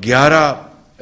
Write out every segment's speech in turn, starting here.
11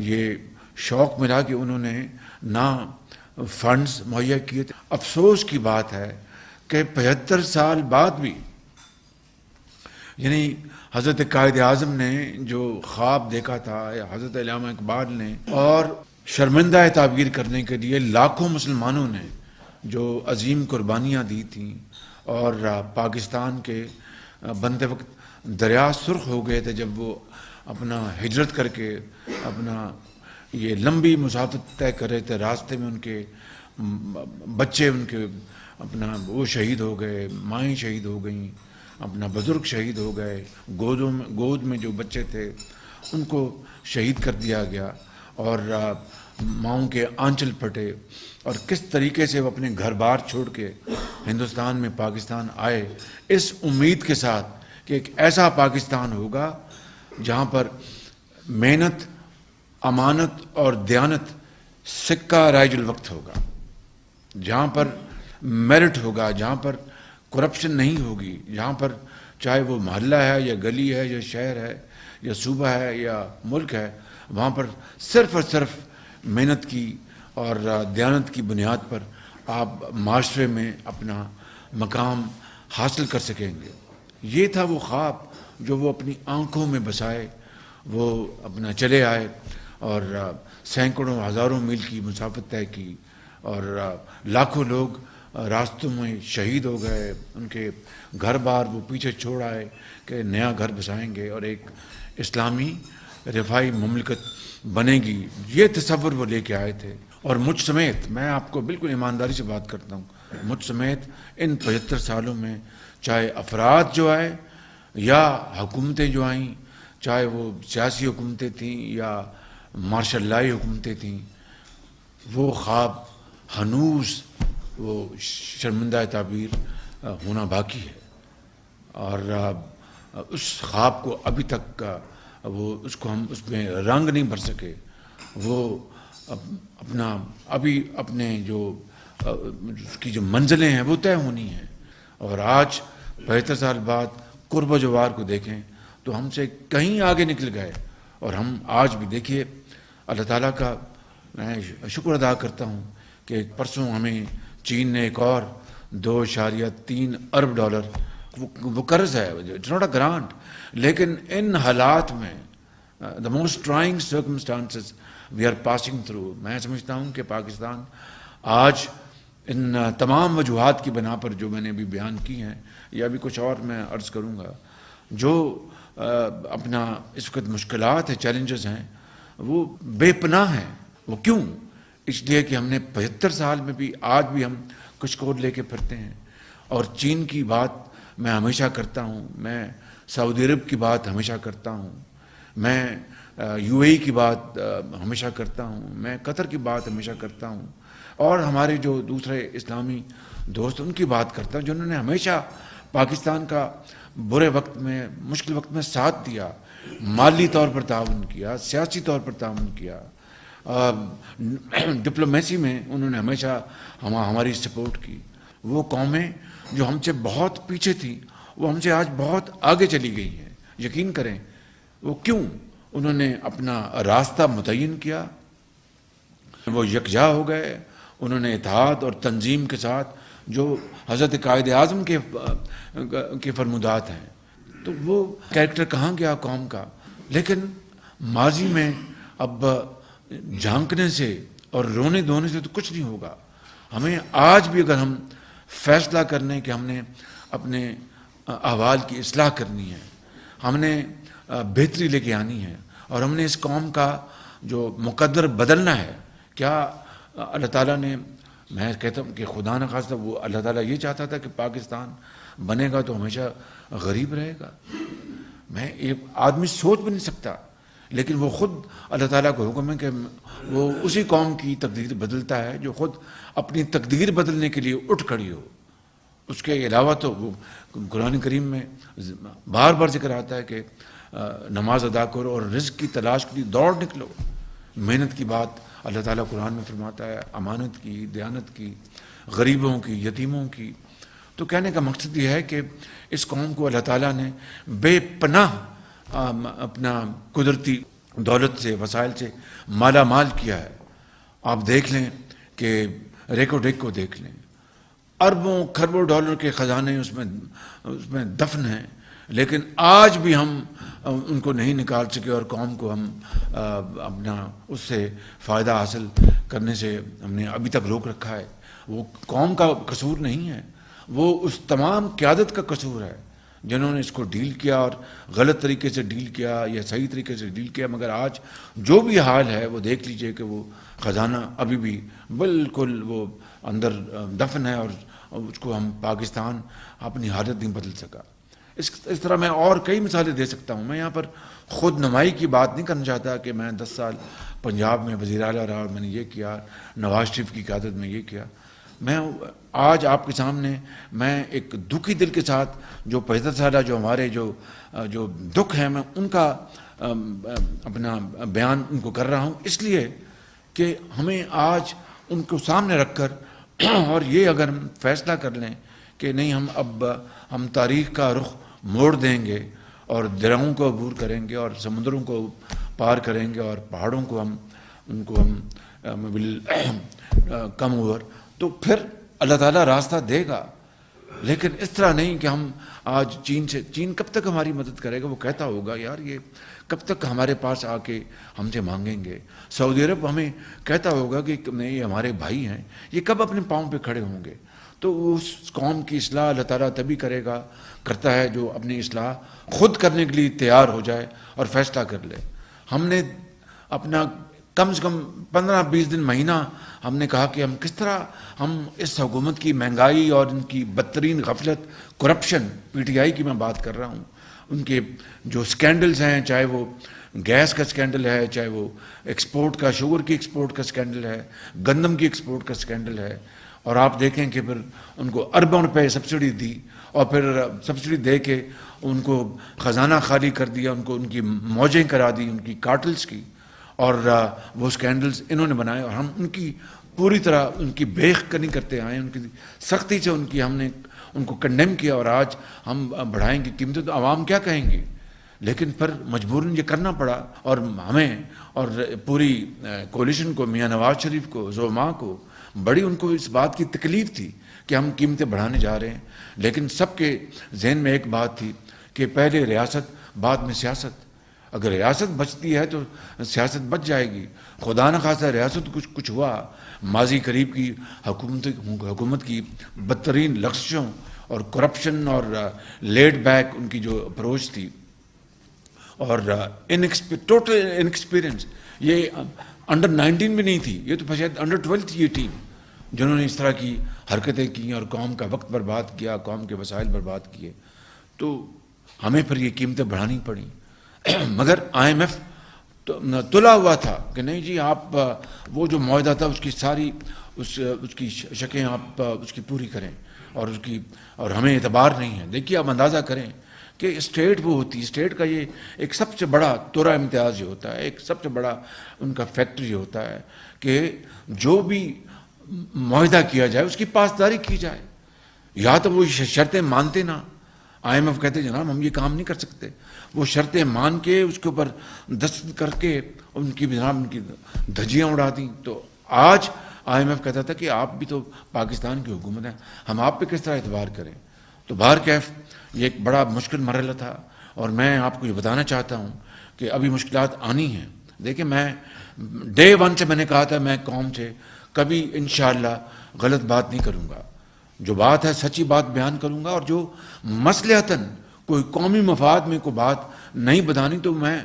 یہ شوق ملا کہ انہوں نے نہ فنڈز مہیا کیے تھے. افسوس کی بات ہے کہ 75 سال بعد بھی یعنی حضرت قائد اعظم نے جو خواب دیکھا تھا یا حضرت علامہ اقبال نے، اور شرمندہ تعبیر کرنے کے لیے لاکھوں مسلمانوں نے جو عظیم قربانیاں دی تھیں، اور پاکستان کے بنتے وقت دریا سرخ ہو گئے تھے جب وہ اپنا ہجرت کر کے اپنا یہ لمبی مسافت طے کر رہے تھے. راستے میں ان کے بچے ان کے اپنا وہ شہید ہو گئے، مائیں شہید ہو گئیں، اپنا بزرگ شہید ہو گئے، گود میں جو بچے تھے ان کو شہید کر دیا گیا، اور ماؤں کے آنچل پھٹے. اور کس طریقے سے وہ اپنے گھر بار چھوڑ کے ہندوستان میں پاکستان آئے، اس امید کے ساتھ کہ ایک ایسا پاکستان ہوگا جہاں پر محنت، امانت اور دیانت سکہ رائج الوقت ہوگا، جہاں پر میرٹ ہوگا، جہاں پر کرپشن نہیں ہوگی، جہاں پر چاہے وہ محلہ ہے یا گلی ہے یا شہر ہے یا صوبہ ہے یا ملک ہے، وہاں پر صرف اور صرف محنت کی اور دیانت کی بنیاد پر آپ معاشرے میں اپنا مقام حاصل کر سکیں گے. یہ تھا وہ خواب جو وہ اپنی آنکھوں میں بسائے، وہ اپنا چلے آئے اور سینکڑوں ہزاروں میل کی مسافت طے کی، اور لاکھوں لوگ راستوں میں شہید ہو گئے، ان کے گھر بار وہ پیچھے چھوڑ آئے کہ نیا گھر بسائیں گے اور ایک اسلامی رفاہی مملکت بنے گی. یہ تصور وہ لے کے آئے تھے. اور مجھ سمیت، میں آپ کو بالکل ایمانداری سے بات کرتا ہوں، مجھ سمیت ان 75 سالوں میں چاہے افراد جو آئے یا حکومتیں جو آئیں، چاہے وہ سیاسی حکومتیں تھیں یا مارشل لائی حکومتیں تھیں، وہ خواب ہنوز وہ شرمندہ تعبیر ہونا باقی ہے. اور اس خواب کو ابھی تک وہ اس کو ہم اس میں رنگ نہیں بھر سکے. وہ اپنا ابھی اپنے جو اس کی جو منزلیں ہیں وہ طے ہونی ہیں. اور آج 75 سال بعد قرب و جوار کو دیکھیں تو ہم سے کہیں آگے نکل گئے. اور ہم آج بھی دیکھیے اللہ تعالیٰ کا میں شکر ادا کرتا ہوں کہ پرسوں ہمیں چین نے ایک اور $2.3 ارب وہ قرض ہے، اٹس ناٹ اے گرانٹ، لیکن ان حالات میں the most trying circumstances we are passing through, میں سمجھتا ہوں کہ پاکستان آج ان تمام وجوہات کی بنا پر جو میں نے ابھی بیان کی ہیں یا بھی کچھ اور میں عرض کروں گا، جو اپنا اس وقت مشکلات ہیں، چیلنجز ہیں، وہ بے پناہ ہیں. وہ کیوں؟ اس لیے کہ ہم نے 75 سال میں بھی آج بھی ہم کچھ کوڈ لے کے پھرتے ہیں. اور چین کی بات میں ہمیشہ کرتا ہوں، میں سعودی عرب کی بات ہمیشہ کرتا ہوں، میں UAE کی بات ہمیشہ کرتا ہوں، میں قطر کی بات ہمیشہ کرتا ہوں، اور ہمارے جو دوسرے اسلامی دوست ان کی بات کرتا ہوں جنہوں نے ہمیشہ پاکستان کا برے وقت میں، مشکل وقت میں ساتھ دیا، مالی طور پر تعاون کیا، سیاسی طور پر تعاون کیا، ڈپلومیسی میں انہوں نے ہمیشہ ہماری سپورٹ کی. وہ قومیں جو ہم سے بہت پیچھے تھیں وہ ہم سے آج بہت آگے چلی گئی ہیں. یقین کریں وہ کیوں؟ انہوں نے اپنا راستہ متعین کیا، وہ یکجا ہو گئے، انہوں نے اتحاد اور تنظیم کے ساتھ جو حضرت قائد اعظم کے فرمودات ہیں. تو وہ کریکٹر کہاں گیا قوم کا؟ لیکن ماضی میں اب جھانکنے سے اور رونے دھونے سے تو کچھ نہیں ہوگا. ہمیں آج بھی اگر ہم فیصلہ کرنے کہ ہم نے اپنے احوال کی اصلاح کرنی ہے، ہم نے بہتری لے کے آنی ہے، اور ہم نے اس قوم کا جو مقدر بدلنا ہے. کیا اللہ تعالیٰ نے، میں کہتا ہوں کہ خدا نخواستہ وہ اللہ تعالیٰ یہ چاہتا تھا کہ پاکستان بنے گا تو ہمیشہ غریب رہے گا؟ میں ایک آدمی سوچ بھی نہیں سکتا. لیکن وہ خود اللہ تعالیٰ کو حکم ہے کہ وہ اسی قوم کی تقدیر بدلتا ہے جو خود اپنی تقدیر بدلنے کے لیے اٹھ کھڑی ہو. اس کے علاوہ تو وہ قرآن کریم میں بار بار ذکر آتا ہے کہ نماز ادا کرو اور رزق کی تلاش کے لیے دوڑ نکلو. محنت کی بات اللہ تعالیٰ قرآن میں فرماتا ہے، امانت کی، دیانت کی، غریبوں کی، یتیموں کی. تو کہنے کا مقصد یہ ہے کہ اس قوم کو اللہ تعالیٰ نے بے پناہ اپنا قدرتی دولت سے وسائل سے مالا مال کیا ہے. آپ دیکھ لیں کہ ریکو ڈیک کو دیکھ لیں, اربوں کھربوں ڈالر کے خزانے اس میں دفن ہیں, لیکن آج بھی ہم ان کو نہیں نکال سکے اور قوم کو ہم اپنا اس سے فائدہ حاصل کرنے سے ہم نے ابھی تک روک رکھا ہے. وہ قوم کا قصور نہیں ہے, وہ اس تمام قیادت کا قصور ہے جنہوں نے اس کو ڈیل کیا, اور غلط طریقے سے ڈیل کیا یا صحیح طریقے سے ڈیل کیا. مگر آج جو بھی حال ہے وہ دیکھ لیجئے کہ وہ خزانہ ابھی بھی بالکل وہ اندر دفن ہے, اور اس کو ہم پاکستان اپنی حالت نہیں بدل سکا. اس طرح میں اور کئی مثالیں دے سکتا ہوں. میں یہاں پر خود نمائی کی بات نہیں کرنا چاہتا کہ میں 10 سال پنجاب میں وزیر اعلیٰ رہا اور میں نے یہ کیا, نواز شریف کی قیادت میں یہ کیا. میں آج آپ کے سامنے میں ایک دکھی دل کے ساتھ جو 75 سالہ جو ہمارے جو دکھ ہیں میں ان کا اپنا بیان ان کو کر رہا ہوں, اس لیے کہ ہمیں آج ان کو سامنے رکھ کر اور یہ اگر ہم فیصلہ کر لیں کہ نہیں ہم تاریخ کا رخ موڑ دیں گے اور دریاؤں کو عبور کریں گے اور سمندروں کو پار کریں گے اور پہاڑوں کو ان کو ول کم اوور, تو پھر اللہ تعالیٰ راستہ دے گا. لیکن اس طرح نہیں کہ ہم آج چین کب تک ہماری مدد کرے گا. وہ کہتا ہوگا یار یہ کب تک ہمارے پاس آ کے ہم سے مانگیں گے. سعودی عرب ہمیں کہتا ہوگا کہ یہ ہمارے بھائی ہیں, یہ کب اپنے پاؤں پہ کھڑے ہوں گے. تو اس قوم کی اصلاح اللہ تعالیٰ تبھی کرتا ہے جو اپنی اصلاح خود کرنے کے لیے تیار ہو جائے اور فیصلہ کر لے. ہم نے اپنا کم سے کم 15-20 دن مہینہ ہم نے کہا کہ ہم کس طرح ہم اس حکومت کی مہنگائی اور ان کی بدترین غفلت, کرپشن, پی ٹی آئی کی میں بات کر رہا ہوں, ان کے جو سکینڈلز ہیں, چاہے وہ گیس کا سکینڈل ہے, چاہے وہ ایکسپورٹ کا شوگر کی ایکسپورٹ کا سکینڈل ہے, گندم کی ایکسپورٹ کا سکینڈل ہے, اور آپ دیکھیں کہ پھر ان کو اربوں روپے سبسڈی دی اور پھر سبسڈی دے کے ان کو خزانہ خالی کر دیا, ان کی موجیں کرا دی ان کی کارٹلز کی, اور وہ سکینڈلز انہوں نے بنائے اور ہم ان کی پوری طرح ان کی بیخ نہیں کرتے آئے, ان کی سختی سے ہم نے ان کو کنڈیم کیا. اور آج ہم بڑھائیں گے قیمتیں تو عوام کیا کہیں گے, لیکن پھر مجبوراً یہ کرنا پڑا. اور ہمیں اور پوری کولیشن کو, میاں نواز شریف کو, زعما کو بڑی ان کو اس بات کی تکلیف تھی کہ ہم قیمتیں بڑھانے جا رہے ہیں. لیکن سب کے ذہن میں ایک بات تھی کہ پہلے ریاست بعد میں سیاست. اگر ریاست بچتی ہے تو سیاست بچ جائے گی. خدا نخواستہ ریاست کچھ ہوا, ماضی قریب کی حکومت کی بدترین لغزشوں اور کرپشن اور لیڈ بیک ان کی جو اپروچ تھی اور ٹوٹل انیکسپیرئنس, یہ انڈر 19 بھی نہیں تھی, یہ تو شاید انڈر 12 تھی یہ ٹیم جنہوں نے اس طرح کی حرکتیں کی اور قوم کا وقت برباد کیا, قوم کے وسائل برباد کیے. تو ہمیں پھر یہ قیمتیں بڑھانی پڑیں. مگر IMF تلا ہوا تھا کہ نہیں جی آپ وہ جو معاہدہ تھا اس کی ساری اس کی شکیں آپ اس کی پوری کریں اور ہمیں اعتبار نہیں ہے. دیکھیے آپ اندازہ کریں کہ اسٹیٹ وہ ہوتی ہے, اسٹیٹ کا یہ ایک سب سے بڑا تورا امتیاز یہ ہوتا ہے, ایک سب سے بڑا ان کا فیکٹر یہ ہوتا ہے کہ جو بھی معاہدہ کیا جائے اس کی پاسداری کی جائے. یا تو وہ شرطیں مانتے نا, IMF کہتے جناب ہم یہ کام نہیں کر سکتے, وہ شرطیں مان کے اس کے اوپر دستخط کر کے ان کی دھجیاں اڑا دیں. تو آج IMF کہتا تھا کہ آپ بھی تو پاکستان کی حکومت ہیں, ہم آپ پہ کس طرح اعتبار کریں. تو بہرکیف یہ ایک بڑا مشکل مرحلہ تھا, اور میں آپ کو یہ بتانا چاہتا ہوں کہ ابھی مشکلات آنی ہیں. دیکھیں میں ڈے 1 سے میں نے کہا تھا میں قوم سے کبھی انشاءاللہ غلط بات نہیں کروں گا, جو بات ہے سچی بات بیان کروں گا, اور جو مصلحتاً کوئی قومی مفاد میں کوئی بات نہیں بتانی تو میں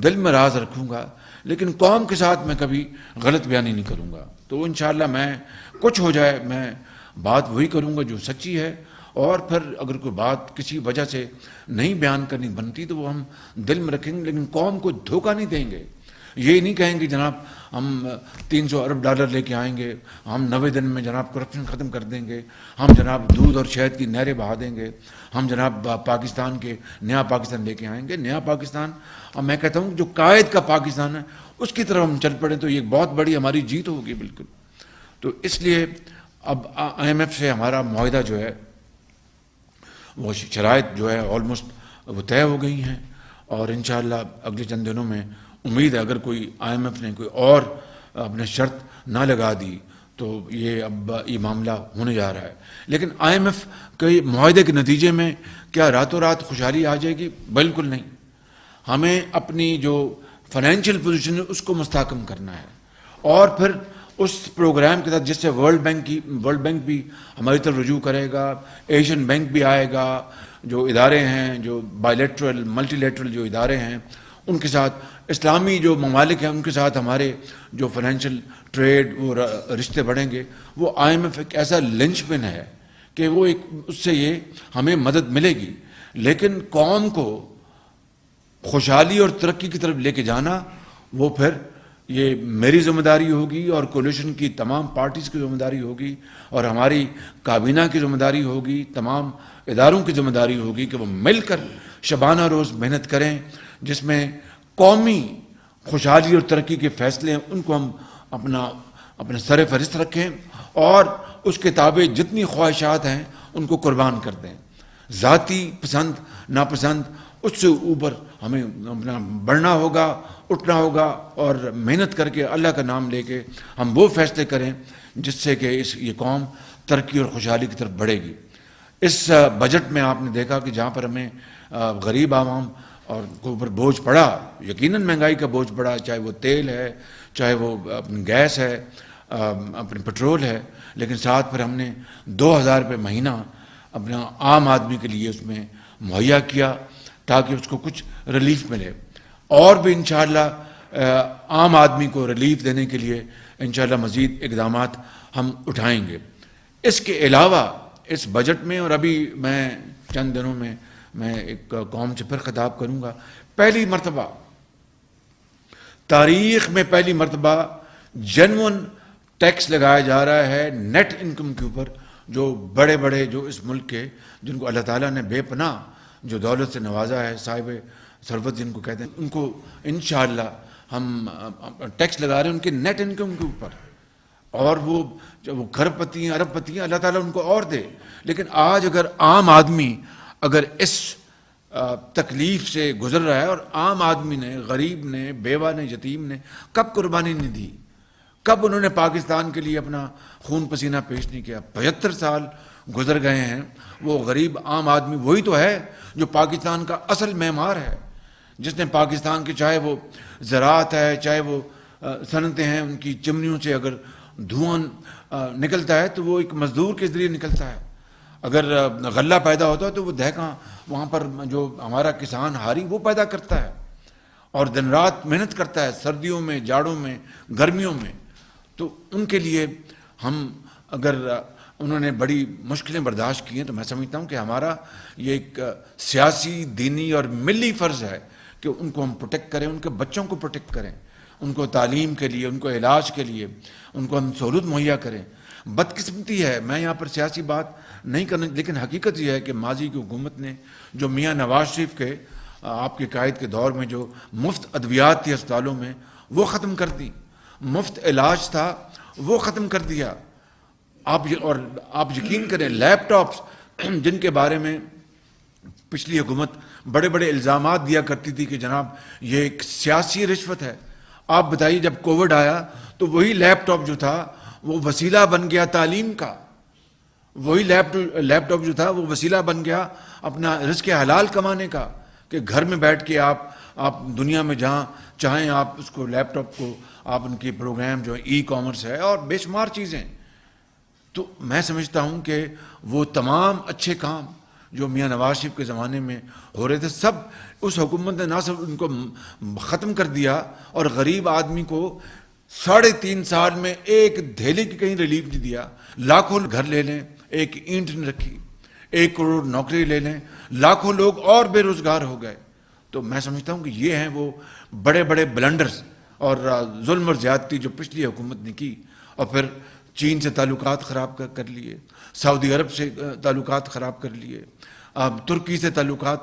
دل میں راز رکھوں گا, لیکن قوم کے ساتھ میں کبھی غلط بیانی نہیں کروں گا. تو انشاءاللہ میں کچھ ہو جائے میں بات وہی کروں گا جو سچی ہے, اور پھر اگر کوئی بات کسی وجہ سے نہیں بیان کرنی بنتی تو وہ ہم دل میں رکھیں گے, لیکن قوم کو دھوکہ نہیں دیں گے. یہ نہیں کہیں گے جناب ہم 300 ارب ڈالر لے کے آئیں گے, ہم 90 دن میں جناب کرپشن ختم کر دیں گے, ہم جناب دودھ اور شہد کی نہریں بہا دیں گے, ہم جناب پاکستان کے نیا پاکستان لے کے آئیں گے. نیا پاکستان, اور میں کہتا ہوں جو قائد کا پاکستان ہے اس کی طرف ہم چل پڑیں تو یہ بہت بڑی ہماری جیت ہوگی بالکل. تو اس لیے اب IMF سے ہمارا معاہدہ جو ہے وہ شرائط جو ہے آلموسٹ وہ طے ہو گئی ہیں, اور انشاءاللہ اگلے چند دنوں میں امید ہے اگر کوئی IMF نے کوئی اور اپنے شرط نہ لگا دی تو اب یہ معاملہ ہونے جا رہا ہے. لیکن IMF کے معاہدے کے نتیجے میں کیا راتوں رات خوشحالی آ جائے گی؟ بالکل نہیں. ہمیں اپنی جو فائنینشیل پوزیشن ہے اس کو مستحکم کرنا ہے، اور پھر اس پروگرام کے ساتھ جس سے ورلڈ بینک بھی ہماری طرف رجوع کرے گا، ایشین بینک بھی آئے گا، جو ادارے ہیں جو بائی لیٹرل ملٹی لیٹرل جو ادارے ہیں ان کے ساتھ، اسلامی جو ممالک ہیں ان کے ساتھ ہمارے جو فائنینشیل ٹریڈ وہ رشتے بڑھیں گے. وہ IMF ایک ایسا لنچ پن ہے کہ وہ اس سے یہ ہمیں مدد ملے گی. لیکن قوم کو خوشحالی اور ترقی کی طرف لے کے جانا وہ پھر یہ میری ذمہ داری ہوگی، اور کولیشن کی تمام پارٹیز کی ذمہ داری ہوگی، اور ہماری کابینہ کی ذمہ داری ہوگی، تمام اداروں کی ذمہ داری ہوگی کہ وہ مل کر شبانہ روز محنت کریں، جس میں قومی خوشحالی اور ترقی کے فیصلے ہیں ان کو ہم اپنے سر فہرست رکھیں، اور اس کے تابع جتنی خواہشات ہیں ان کو قربان کر دیں. ذاتی پسند ناپسند اس سے اوپر ہمیں اپنا بڑھنا ہوگا، اٹھنا ہوگا، اور محنت کر کے اللہ کا نام لے کے ہم وہ فیصلے کریں جس سے کہ یہ قوم ترقی اور خوشحالی کی طرف بڑھے گی. اس بجٹ میں آپ نے دیکھا کہ جہاں پر ہمیں غریب عوام اور کے اوپر بوجھ پڑا، یقیناً مہنگائی کا بوجھ پڑا، چاہے وہ تیل ہے، چاہے وہ اپنی گیس ہے، اپنی پٹرول ہے، لیکن ساتھ پھر ہم نے 2000 روپے مہینہ اپنا عام آدمی کے لیے اس میں مہیا کیا تاکہ اس کو کچھ ریلیف ملے. اور بھی انشاءاللہ عام آدمی کو ریلیف دینے کے لیے انشاءاللہ مزید اقدامات ہم اٹھائیں گے. اس کے علاوہ اس بجٹ میں، اور ابھی میں چند دنوں میں ایک قوم سے پھر خطاب کروں گا، پہلی مرتبہ تاریخ میں پہلی مرتبہ جینون ٹیکس لگایا جا رہا ہے نیٹ انکم کے اوپر. جو بڑے جو اس ملک کے، جن کو اللہ تعالیٰ نے بے پناہ جو دولت سے نوازا ہے، صاحب ثروت جن کو کہتے ہیں، ان کو انشاءاللہ ہم ٹیکس لگا رہے ہیں ان کے نیٹ انکم کے اوپر. اور وہ کھرب پتی ہیں، ارب پتی ہیں، اللہ تعالیٰ ان کو اور دے. لیکن آج اگر عام آدمی اگر اس تکلیف سے گزر رہا ہے، اور عام آدمی نے، غریب نے، بیوہ نے، یتیم نے کب قربانی نہیں دی، کب انہوں نے پاکستان کے لیے اپنا خون پسینہ پیش نہیں کیا؟ 75 سال گزر گئے ہیں. وہ غریب عام آدمی وہی تو ہے جو پاکستان کا اصل معمار ہے، جس نے پاکستان کے، چاہے وہ زراعت ہے، چاہے وہ صنعتیں ہیں، ان کی چمنیوں سے اگر دھواں نکلتا ہے تو وہ ایک مزدور کے ذریعے نکلتا ہے. اگر غلہ پیدا ہوتا ہے تو وہ دہقاں وہاں پر جو ہمارا کسان ہاری وہ پیدا کرتا ہے، اور دن رات محنت کرتا ہے، سردیوں میں، جاڑوں میں، گرمیوں میں. تو ان کے لیے ہم اگر انہوں نے بڑی مشکلیں برداشت کی ہیں تو میں سمجھتا ہوں کہ ہمارا یہ ایک سیاسی، دینی اور ملی فرض ہے کہ ان کو ہم پروٹیکٹ کریں، ان کے بچوں کو پروٹیکٹ کریں، ان کو تعلیم کے لیے، ان کو علاج کے لیے ان کو ہم سہولت مہیا کریں. بدقسمتی ہے، میں یہاں پر سیاسی بات نہیں کرنا، لیکن حقیقت یہ ہے کہ ماضی کی حکومت نے جو میاں نواز شریف کے آپ کے قائد کے دور میں جو مفت ادویات تھی اسپتالوں میں وہ ختم کر دی، مفت علاج تھا وہ ختم کر دیا. آپ یقین کریں لیپ ٹاپس جن کے بارے میں پچھلی حکومت بڑے بڑے الزامات دیا کرتی تھی کہ جناب یہ ایک سیاسی رشوت ہے، آپ بتائیے جب کووڈ آیا تو وہی لیپ ٹاپ جو تھا وہ وسیلہ بن گیا تعلیم کا، وہی لیپ ٹاپ جو تھا وہ وسیلہ بن گیا اپنا رزق حلال کمانے کا، کہ گھر میں بیٹھ کے آپ دنیا میں جہاں چاہیں آپ اس کو لیپ ٹاپ کو آپ ان کی پروگرام جو ای کامرس ہے اور بے شمار چیزیں. تو میں سمجھتا ہوں کہ وہ تمام اچھے کام جو میاں نواز شریف کے زمانے میں ہو رہے تھے سب اس حکومت نے نہ صرف ان کو ختم کر دیا، اور غریب آدمی کو 3.5 سال میں ایک دھیلے کی کہیں ریلیف نہیں دیا. لاکھوں گھر لے لیں، ایک اینٹ نہیں رکھی، 1 کروڑ نوکری لے لیں، لاکھوں لوگ اور بے روزگار ہو گئے. تو میں سمجھتا ہوں کہ یہ ہیں وہ بڑے بڑے بلنڈرز اور ظلم اور زیادتی جو پچھلی حکومت نے کی. اور پھر چین سے تعلقات خراب کر لیے، سعودی عرب سے تعلقات خراب کر لیے، ترکی سے تعلقات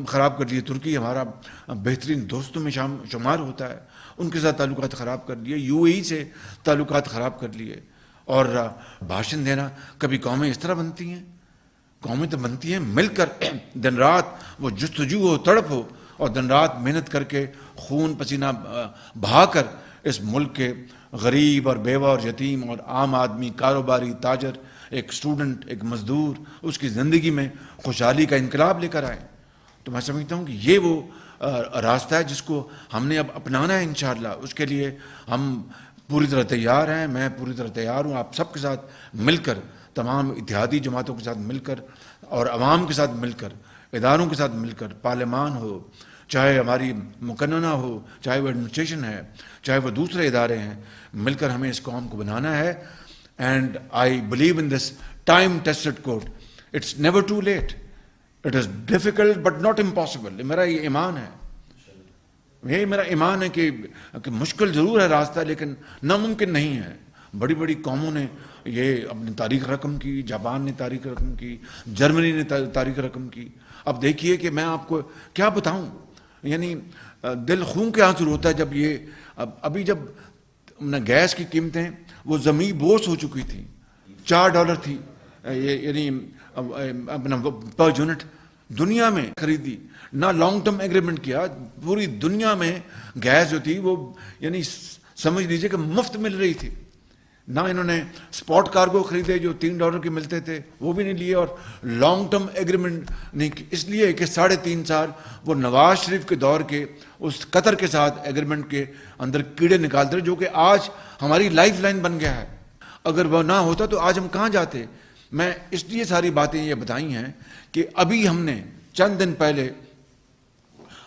خراب کر لیے. ترکی ہمارا بہترین دوستوں میں شمار ہوتا ہے، ان کے ساتھ تعلقات خراب کر لیے. UAE سے تعلقات خراب کر لیے. اور بھاشن دینا، کبھی قومیں اس طرح بنتی ہیں؟ قومیں تو بنتی ہیں مل کر، دن رات وہ جستجو ہو، تڑپ ہو اور دن رات محنت کر کے خون پسینہ بہا کر اس ملک کے غریب اور بیوہ اور یتیم اور عام آدمی، کاروباری، تاجر، ایک اسٹوڈنٹ، ایک مزدور، اس کی زندگی میں خوشحالی کا انقلاب لے کر آئے. تو میں سمجھتا ہوں کہ یہ وہ راستہ ہے جس کو ہم نے اب اپنانا ہے انشاءاللہ. اس کے لیے ہم پوری طرح تیار ہیں، میں پوری طرح تیار ہوں، آپ سب کے ساتھ مل کر، تمام اتحادی جماعتوں کے ساتھ مل کر اور عوام کے ساتھ مل کر، اداروں کے ساتھ مل کر، پارلیمان ہو، چاہے ہماری مقننہ ہو، چاہے وہ ایڈمنسٹریشن ہے، چاہے وہ دوسرے ادارے ہیں، مل کر ہمیں اس قوم کو بنانا ہے. And I believe in this time tested quote, it's never too late, it is difficult but not impossible. میرا یہ ایمان ہے، یہی میرا ایمان ہے کہ مشکل ضرور ہے راستہ، لیکن ناممکن نہیں ہے. بڑی بڑی قوموں نے یہ اپنی تاریخ رقم کی، جاپان نے تاریخ رقم کی، جرمنی نے تاریخ رقم کی. اب دیکھیے کہ میں آپ کو کیا بتاؤں، یعنی دل خون کے آنسو روتا ہے جب یہ ابھی جب گیس کی قیمتیں وہ زمین بوس ہو چکی تھی، $4 تھی، یعنی اپنا پر یونٹ دنیا میں خریدی، نہ لانگ ٹرم ایگریمنٹ کیا، پوری دنیا میں گیس جو تھی وہ یعنی سمجھ لیجئے کہ مفت مل رہی تھی. نہ انہوں نے اسپاٹ کارگو خریدے جو $3 کے ملتے تھے، وہ بھی نہیں لیے، اور لانگ ٹرم ایگریمنٹ نہیں، اس لیے کہ 3.5 سال وہ نواز شریف کے دور کے اس قطر کے ساتھ ایگریمنٹ کے اندر کیڑے نکالتے رہے، جو کہ آج ہماری لائف لائن بن گیا ہے. اگر وہ نہ ہوتا تو آج ہم کہاں جاتے. میں اس لیے ساری باتیں یہ بتائی ہیں کہ ابھی ہم نے چند دن پہلے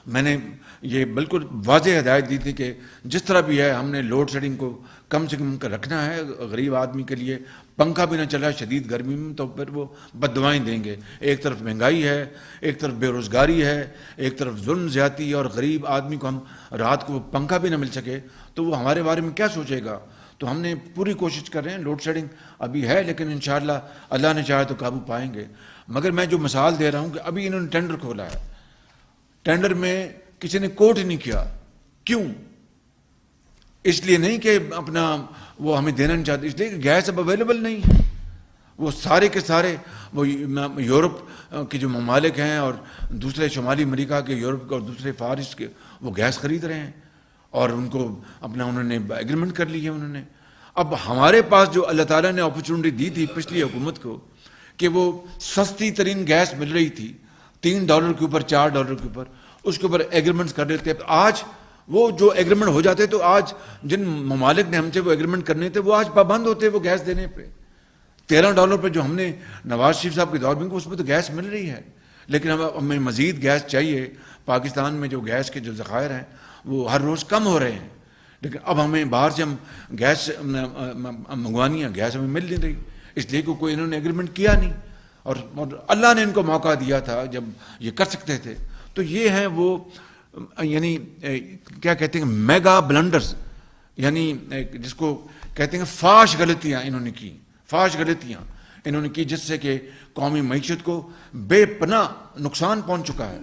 میں نے یہ بالکل واضح ہدایت دی تھی کہ جس طرح بھی ہے ہم نے لوڈ شیڈنگ کو کم سے کم رکھنا ہے. غریب آدمی کے لیے پنکھا بھی نہ چلا شدید گرمی میں تو پھر وہ بد دعائیں دیں گے. ایک طرف مہنگائی ہے، ایک طرف بے روزگاری ہے، ایک طرف ظلم زیادتی، اور غریب آدمی کو ہم رات کو پنکھا بھی نہ مل سکے تو وہ ہمارے بارے میں کیا سوچے گا. تو ہم نے پوری کوشش کر رہے ہیں. لوڈ شیڈنگ ابھی ہے لیکن انشاءاللہ اللہ نے چاہے تو قابو پائیں گے. مگر میں جو مثال دے رہا ہوں کہ ابھی انہوں نے ٹینڈر کھولا ہے، ٹینڈر میں کسی نے کوٹ نہیں کیا. کیوں؟ اس لیے نہیں کہ اپنا وہ ہمیں دینا نہیں چاہتے، اس لیے کہ گیس اب اویلیبل نہیں ہے. وہ سارے کے سارے وہ یورپ کے جو ممالک ہیں اور دوسرے شمالی امریکہ کے، یورپ کے اور دوسرے فارس کے، وہ گیس خرید رہے ہیں اور ان کو اپنا انہوں نے ایگریمنٹ کر لی ہے انہوں نے. اب ہمارے پاس جو اللہ تعالیٰ نے اپرچونٹی دی تھی پچھلی حکومت کو کہ وہ سستی ترین گیس مل رہی تھی $3 کے اوپر، $4 کے اوپر، اس کے اوپر ایگریمنٹس کر دیتے. آج وہ جو ایگریمنٹ ہو جاتے تو آج جن ممالک نے ہم سے وہ ایگریمنٹ کرنے تھے وہ آج پابند ہوتے وہ گیس دینے پہ. $13 پہ جو ہم نے نواز شریف صاحب کے دور میں، اس میں تو گیس مل رہی ہے، لیکن ہمیں مزید گیس چاہیے. پاکستان میں جو گیس کے جو ذخائر ہیں وہ ہر روز کم ہو رہے ہیں، لیکن اب ہمیں باہر سے ہم گیس منگوانی ہے، گیس ہمیں مل نہیں رہی، اس لیے کہ کوئی انہوں نے ایگریمنٹ کیا نہیں، اور اللہ نے ان کو موقع دیا تھا جب یہ کر سکتے تھے. تو یہ ہیں وہ یعنی کیا کہتے ہیں میگا بلنڈرز، یعنی جس کو کہتے ہیں فاش غلطیاں انہوں نے کی، فاش غلطیاں انہوں نے کی، جس سے کہ قومی معیشت کو بے پناہ نقصان پہنچ چکا ہے.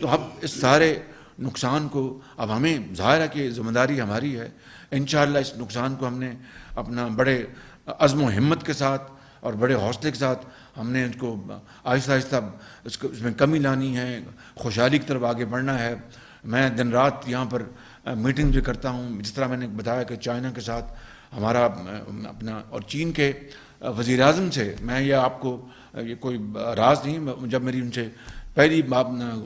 تو اب اس سارے نقصان کو اب ہمیں ظاہر ہے کہ ذمہ داری ہماری ہے. انشاءاللہ اس نقصان کو ہم نے اپنا بڑے عزم و ہمت کے ساتھ اور بڑے حوصلے کے ساتھ ہم نے اس کو آہستہ آہستہ اس میں کمی لانی ہے، خوشحالی کی طرف آگے بڑھنا ہے. میں دن رات یہاں پر میٹنگ بھی کرتا ہوں، جس طرح میں نے بتایا کہ چائنا کے ساتھ ہمارا اپنا، اور چین کے وزیر اعظم سے میں یہ آپ کو یہ کوئی راز نہیں، جب میری ان سے پہلی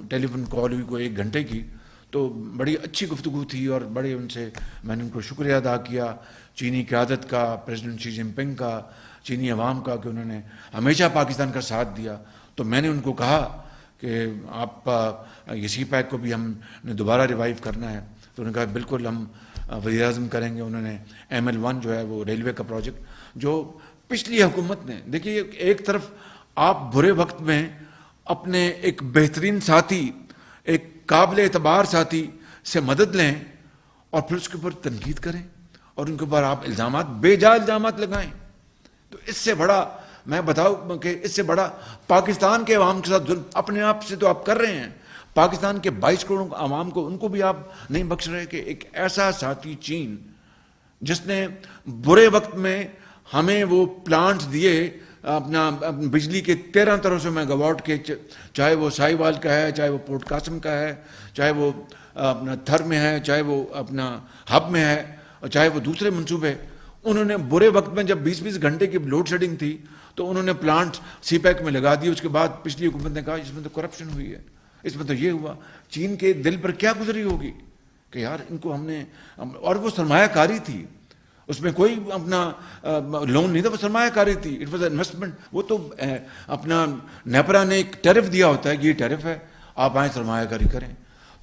ٹیلی فون کال ہوئی کوئی 1 گھنٹے کی تو بڑی اچھی گفتگو تھی، اور بڑے ان سے میں نے ان کو شکریہ ادا کیا چینی قیادت کا، پریزیڈنٹ شی جن پنگ کا، چینی عوام کا، کہ انہوں نے ہمیشہ پاکستان کا ساتھ دیا. تو میں نے ان کو کہا کہ آپ یہ سی پیک کو بھی ہم نے دوبارہ ریوائیو کرنا ہے. تو انہوں نے کہا بالکل ہم وزیر اعظم کریں گے. انہوں نے ML1 جو ہے وہ ریلوے کا پروجیکٹ جو پچھلی حکومت نے، دیکھیے ایک طرف آپ برے وقت میں اپنے ایک بہترین ساتھی، ایک قابل اعتبار ساتھی سے مدد لیں اور پھر اس کے اوپر تنقید کریں اور ان کے اوپر آپ الزامات، بے جا الزامات لگائیں. تو اس سے بڑا میں بتاؤں کہ اس سے بڑا پاکستان کے عوام کے ساتھ ظلم اپنے آپ سے تو آپ کر رہے ہیں. پاکستان کے 22 کروڑ عوام کو، ان کو بھی آپ نہیں بخش رہے کہ ایک ایسا ساتھی چین جس نے برے وقت میں ہمیں وہ پلانٹس دیے اپنا بجلی کے 1300 میگا واٹ کے، چاہے وہ ساہیوال کا ہے، چاہے وہ پورٹ قاسم کا ہے، چاہے وہ اپنا تھر میں ہے، چاہے وہ اپنا ہب میں ہے، اور چاہے وہ دوسرے منصوبے، انہوں نے برے وقت میں جب 20 گھنٹے کی لوڈ شیڈنگ تھی تو انہوں نے پلانٹ سی پیک میں لگا دیے. اس کے بعد پچھلی حکومت نے کہا اس میں تو کرپشن ہوئی ہے، اس میں تو یہ ہوا. چین کے دل پر کیا گزری ہوگی کہ یار ان کو ہم نے، اور وہ سرمایہ کاری تھی، اس میں کوئی اپنا لون نہیں تھا، وہ سرمایہ کاری تھی، اٹ واز انویسٹمنٹ. وہ تو اپنا نیپرا نے ایک ٹیرف دیا ہوتا ہے کہ یہ ٹیرف ہے، آپ آئیں سرمایہ کاری کریں.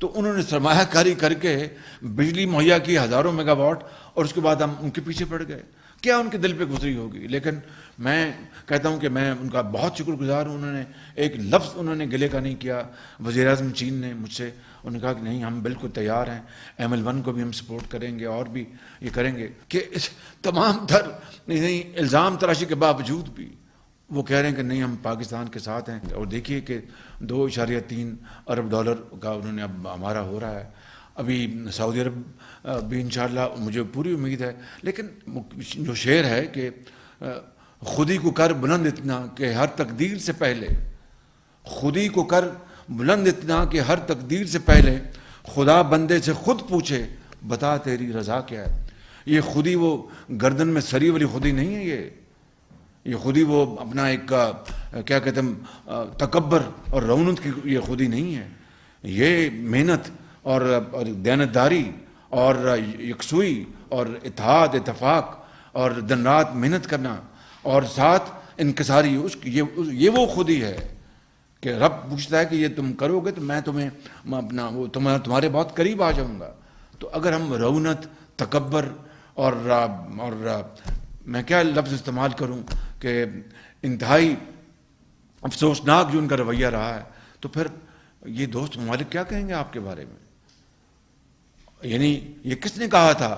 تو انہوں نے سرمایہ کاری کر کے بجلی مہیا کی ہزاروں میگا واٹ، اور اس کے بعد ہم ان کے پیچھے پڑ گئے. کیا ان کے دل پہ گزری ہوگی. لیکن میں کہتا ہوں کہ میں ان کا بہت شکر گزار ہوں. انہوں نے ایک لفظ انہوں نے گلے کا نہیں کیا. وزیر اعظم چین نے مجھ سے انہوں نے کہا کہ نہیں ہم بالکل تیار ہیں، ML1 کو بھی ہم سپورٹ کریں گے اور بھی یہ کریں گے. کہ اس تمام تر نہیں الزام تراشی کے باوجود بھی وہ کہہ رہے ہیں کہ نہیں ہم پاکستان کے ساتھ ہیں. اور دیکھیے کہ $2.3 ارب کا انہوں نے اب ہمارا ہو رہا ہے. ابھی سعودی عرب بھی انشاءاللہ مجھے پوری امید ہے. لیکن جو شعر ہے کہ خودی کو کر بلند اتنا کہ ہر تقدیر سے پہلے، خودی کو کر بلند اتنا کہ ہر تقدیر سے پہلے خدا بندے سے خود پوچھے بتا تیری رضا کیا ہے. یہ خودی وہ گردن میں سری والی خودی نہیں ہے. یہ خودی وہ اپنا ایک کیا کہتے ہیں تکبر اور رونت کی یہ خودی نہیں ہے. یہ محنت اور دیانتداری اور یکسوئی اور اتحاد اتفاق اور دن رات محنت کرنا اور ساتھ انکساری، یہ وہ خودی ہے کہ رب پوچھتا ہے کہ یہ تم کرو گے تو میں تمہیں اپنا وہ تمہارے بہت قریب آ جاؤں گا. تو اگر ہم رونت، تکبر اور میں کیا لفظ استعمال کروں کہ انتہائی افسوسناک جو ان کا رویہ رہا ہے، تو پھر یہ دوست ممالک کیا کہیں گے آپ کے بارے میں. یعنی یہ کس نے کہا تھا؟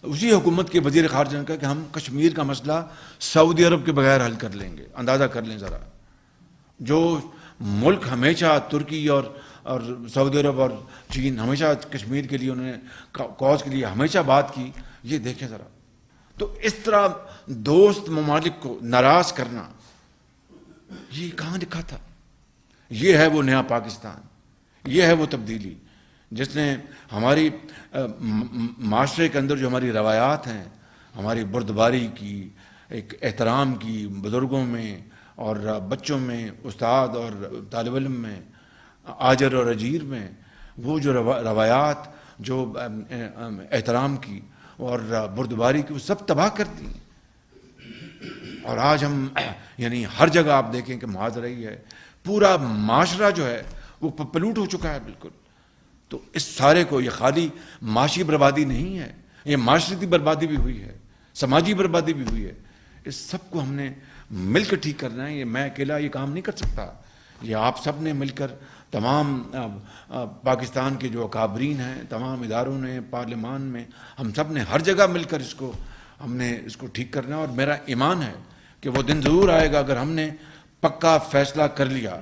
اسی حکومت کے وزیر خارجہ نے کہا کہ ہم کشمیر کا مسئلہ سعودی عرب کے بغیر حل کر لیں گے. اندازہ کر لیں ذرا، جو ملک ہمیشہ ترکی اور سعودی عرب اور چین ہمیشہ کشمیر کے لیے انہوں نے کاز کے لیے ہمیشہ بات کی، یہ دیکھیں ذرا. تو اس طرح دوست ممالک کو ناراض کرنا، یہ کہاں لکھا تھا؟ یہ ہے وہ نیا پاکستان، یہ ہے وہ تبدیلی جس نے ہماری معاشرے کے اندر جو ہماری روایات ہیں، ہماری بردباری کی، ایک احترام کی بزرگوں میں اور بچوں میں، استاد اور طالب علم میں، آجر اور اجیر میں، وہ جو روایات جو احترام کی اور بردباری کی، وہ سب تباہ کر دی. اور آج ہم یعنی ہر جگہ آپ دیکھیں کہ محاذرہ ہی ہے. پورا معاشرہ جو ہے وہ پلوٹ ہو چکا ہے بالکل. تو اس سارے کو، یہ خالی معاشی بربادی نہیں ہے، یہ معاشرتی بربادی بھی ہوئی ہے، سماجی بربادی بھی ہوئی ہے. اس سب کو ہم نے مل کر ٹھیک کرنا ہے. یہ میں اکیلا یہ کام نہیں کر سکتا. یہ آپ سب نے مل کر، تمام پاکستان کے جو اکابرین ہیں، تمام اداروں نے، پارلیمان میں، ہم سب نے ہر جگہ مل کر ہم نے اس کو ٹھیک کرنا ہے. اور میرا ایمان ہے کہ وہ دن ضرور آئے گا اگر ہم نے پکا فیصلہ کر لیا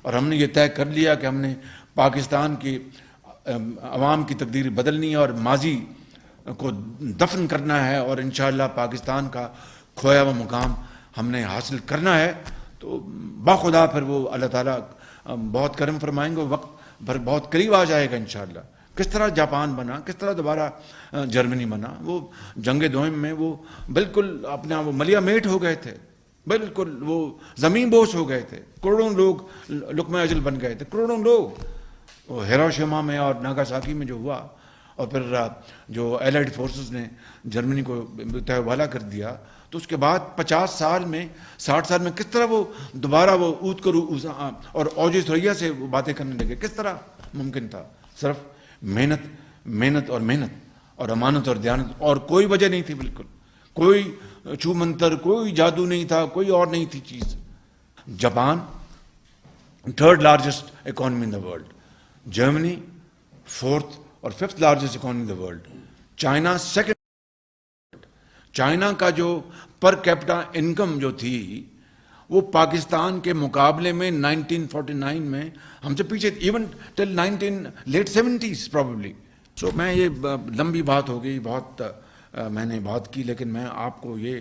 اور ہم نے یہ طے کر لیا کہ ہم نے پاکستان کی عوام کی تقدیر بدلنی ہے اور ماضی کو دفن کرنا ہے، اور انشاءاللہ پاکستان کا کھویا ہوا مقام ہم نے حاصل کرنا ہے. تو باخدا پھر وہ اللہ تعالیٰ بہت کرم فرمائیں گے، وقت بھر بہت قریب آ جائے گا انشاءاللہ. کس طرح جاپان بنا، کس طرح دوبارہ جرمنی بنا. وہ جنگ دوئم میں وہ بالکل اپنا وہ ملیا میٹ ہو گئے تھے، بالکل وہ زمین بوس ہو گئے تھے. کروڑوں لوگ لقمہ اجل بن گئے تھے، کروڑوں لوگ. وہ ہیروشیما میں اور ناگاساکی میں جو ہوا، اور پھر جو ایلائڈ فورسز نے جرمنی کو تہوالا کر دیا، تو اس کے بعد 50 سال میں، 60 سال میں کس طرح وہ دوبارہ وہ اوت کرو اور اوج ثریا سے وہ باتیں کرنے لگے. کس طرح ممکن تھا؟ صرف محنت اور امانت اور دیانت، اور کوئی وجہ نہیں تھی. بالکل کوئی چھو منتر، کوئی جادو نہیں تھا، کوئی اور نہیں تھی چیز. Japan 3rd largest economy in the world, Germany 4th اور 5th largest economy in the world, China 2nd. China کا جو پر کیپٹا انکم جو تھی وہ پاکستان کے مقابلے میں 1949 میں ہم سے پیچھے، ایون ٹل لیٹ 70s پرابیبلی. سو میں یہ لمبی بات ہو گئی، بہت میں نے بات کی، لیکن میں آپ کو یہ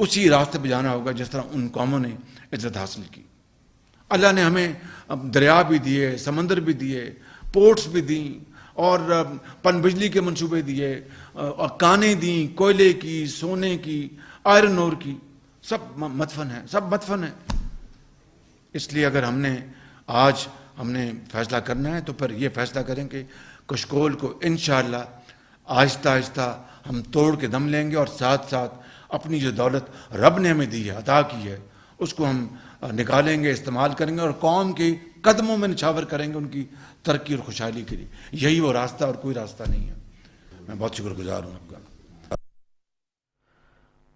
اسی راستے پہ جانا ہوگا جس طرح ان قوموں نے عزت حاصل کی. اللہ نے ہمیں دریا بھی دیے، سمندر بھی دیے، پورٹس بھی دیں، اور پن بجلی کے منصوبے دیے، اور کانیں دیں، کوئلے کی، سونے کی، آئرن اور کی، سب مدفن ہیں، سب مدفن ہیں. اس لیے اگر ہم نے فیصلہ کرنا ہے تو پھر یہ فیصلہ کریں کہ کشکول کو انشاءاللہ آہستہ آہستہ ہم توڑ کے دم لیں گے، اور ساتھ ساتھ اپنی جو دولت رب نے ہمیں دی ہے، عطا کی ہے، اس کو ہم نکالیں گے، استعمال کریں گے، اور قوم کے قدموں میں نچھاور کریں گے ان کی ترقی اور خوشحالی کے لیے. یہی وہ راستہ اور کوئی راستہ نہیں ہے. میں بہت شکر گزار ہوں آپ کا.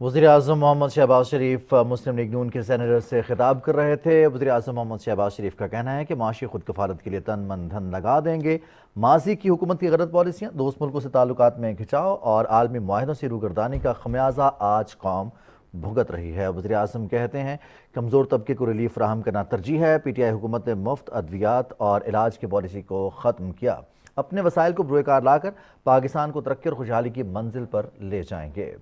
وزیر اعظم محمد شہباز شریف مسلم لیگ نون کے سینیٹر سے خطاب کر رہے تھے. وزیر اعظم محمد شہباز شریف کا کہنا ہے کہ معاشی خود کفالت کے لیے تن من دھن لگا دیں گے. ماضی کی حکومت کی غلط پالیسیاں، دوست ملکوں سے تعلقات میں کھچاؤ اور عالمی معاہدوں سے روگردانی کا خمیازہ آج قوم بھگت رہی ہے. وزیر اعظم کہتے ہیں کمزور طبقے کو ریلیف فراہم کرنا ترجیح ہے. پی ٹی آئی حکومت نے مفت ادویات اور علاج کی پالیسی کو ختم کیا. اپنے وسائل کو بروئے کار لا کر پاکستان کو ترقی اور خوشحالی کی منزل پر لے جائیں گے.